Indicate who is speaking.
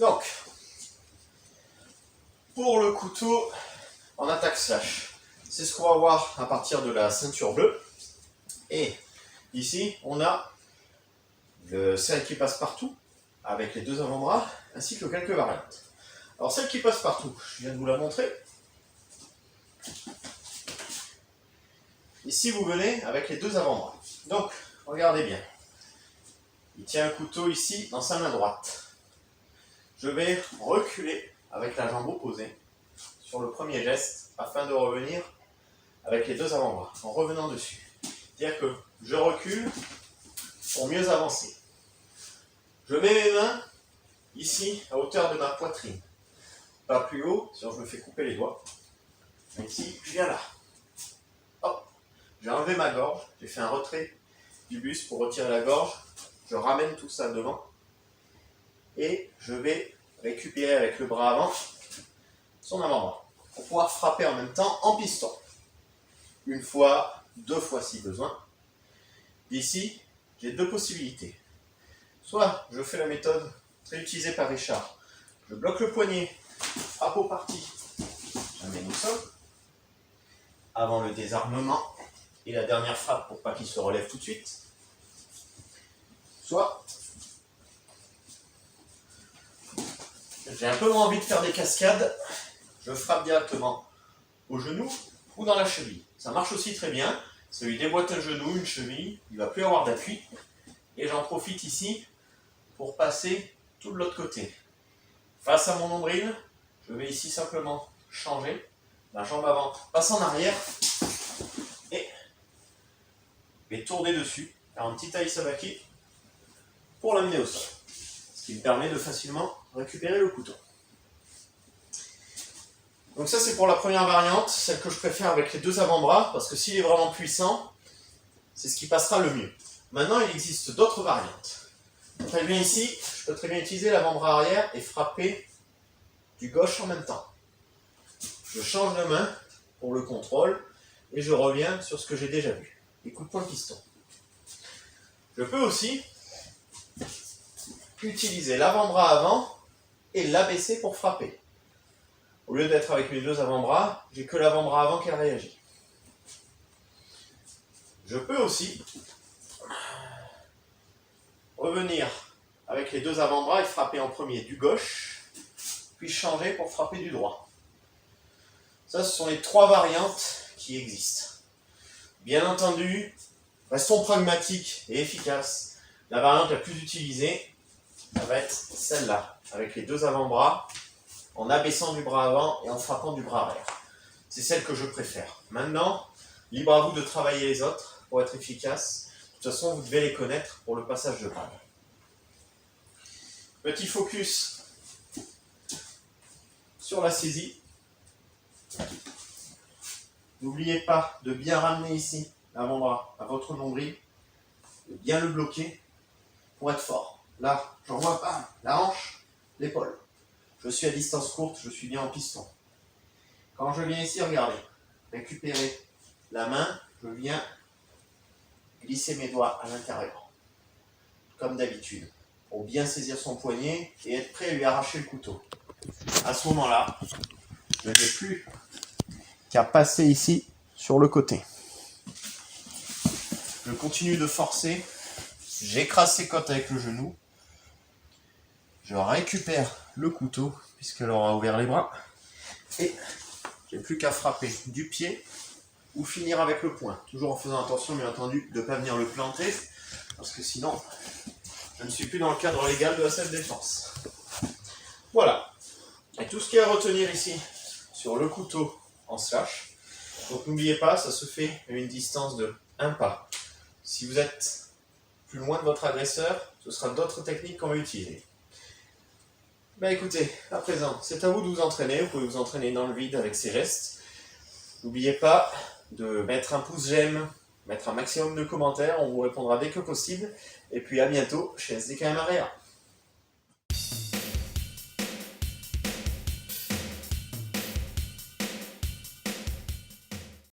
Speaker 1: Donc, pour le couteau en attaque slash, c'est ce qu'on va voir à partir de la ceinture bleue. Et ici, on a celle qui passe partout, avec les deux avant-bras, ainsi que quelques variantes. Alors celle qui passe partout, je viens de vous la montrer. Ici, vous venez avec les deux avant-bras. Donc, regardez bien. Il tient un couteau ici dans sa main droite. Je vais reculer avec la jambe opposée sur le premier geste afin de revenir avec les deux avant-bras en revenant dessus. C'est-à-dire que je recule pour mieux avancer. Je mets mes mains ici à hauteur de ma poitrine. Pas plus haut, sinon je me fais couper les doigts. Ici, je viens là. Hop, j'ai enlevé ma gorge, j'ai fait un retrait du buste pour retirer la gorge. Je ramène tout ça devant. Et je vais récupérer avec le bras avant son avant-bras pour pouvoir frapper en même temps en piston. Une fois, deux fois si besoin. Ici, j'ai deux possibilités. Soit je fais la méthode très utilisée par Richard. Je bloque le poignet, frappe au parti, j'amène au sol, avant le désarmement et la dernière frappe pour pas qu'il se relève tout de suite. Soit j'ai un peu moins envie de faire des cascades, je frappe directement au genou ou dans la cheville. Ça marche aussi très bien, ça lui déboîte un genou, une cheville, il ne va plus avoir d'appui. Et j'en profite ici pour passer tout de l'autre côté. Face à mon nombril, je vais ici simplement changer. La jambe avant passe en arrière et je vais tourner dessus, faire un petit taille sabaki pour l'amener au sol. Ce qui me permet de facilement récupérer le couteau. Donc ça c'est pour la première variante, celle que je préfère avec les deux avant-bras, parce que s'il est vraiment puissant, c'est ce qui passera le mieux. Maintenant il existe d'autres variantes. Très bien ici, je peux très bien utiliser l'avant-bras arrière et frapper du gauche en même temps. Je change de main pour le contrôle et je reviens sur ce que j'ai déjà vu. Les coups de poing piston. Je peux aussi utiliser l'avant-bras avant et l'abaisser pour frapper. Au lieu d'être avec mes deux avant-bras, j'ai que l'avant-bras avant qui réagit. Je peux aussi revenir avec les deux avant-bras et frapper en premier du gauche, puis changer pour frapper du droit. Ça, ce sont les trois variantes qui existent. Bien entendu, restons pragmatiques et efficaces. La variante la plus utilisée, ça va être celle-là, avec les deux avant-bras, en abaissant du bras avant et en frappant du bras arrière. C'est celle que je préfère. Maintenant, libre à vous de travailler les autres pour être efficace. De toute façon, vous devez les connaître pour le passage de balle. Petit focus sur la saisie. N'oubliez pas de bien ramener ici l'avant-bras à votre nombril, de bien le bloquer pour être fort. Là, j'envoie pas la hanche, l'épaule. Je suis à distance courte, je suis bien en piston. Quand je viens ici, regardez, récupérer la main, je viens glisser mes doigts à l'intérieur, comme d'habitude, pour bien saisir son poignet et être prêt à lui arracher le couteau. À ce moment-là, je n'ai plus qu'à passer ici sur le côté. Je continue de forcer, j'écrase ses côtes avec le genou, je récupère le couteau, puisqu'elle aura ouvert les bras, et j'ai plus qu'à frapper du pied ou finir avec le poing. Toujours en faisant attention, bien entendu, de ne pas venir le planter, parce que sinon, je ne suis plus dans le cadre légal de la self-défense. Voilà. Et tout ce qu'il y a à retenir ici, sur le couteau en slash. Donc n'oubliez pas, ça se fait à une distance de 1 pas. Si vous êtes plus loin de votre agresseur, ce sera d'autres techniques qu'on va utiliser. Ben écoutez, à présent, c'est à vous de vous entraîner. Vous pouvez vous entraîner dans le vide avec ces gestes. N'oubliez pas de mettre un pouce j'aime, mettre un maximum de commentaires. On vous répondra dès que possible. Et puis à bientôt chez SDKM Area.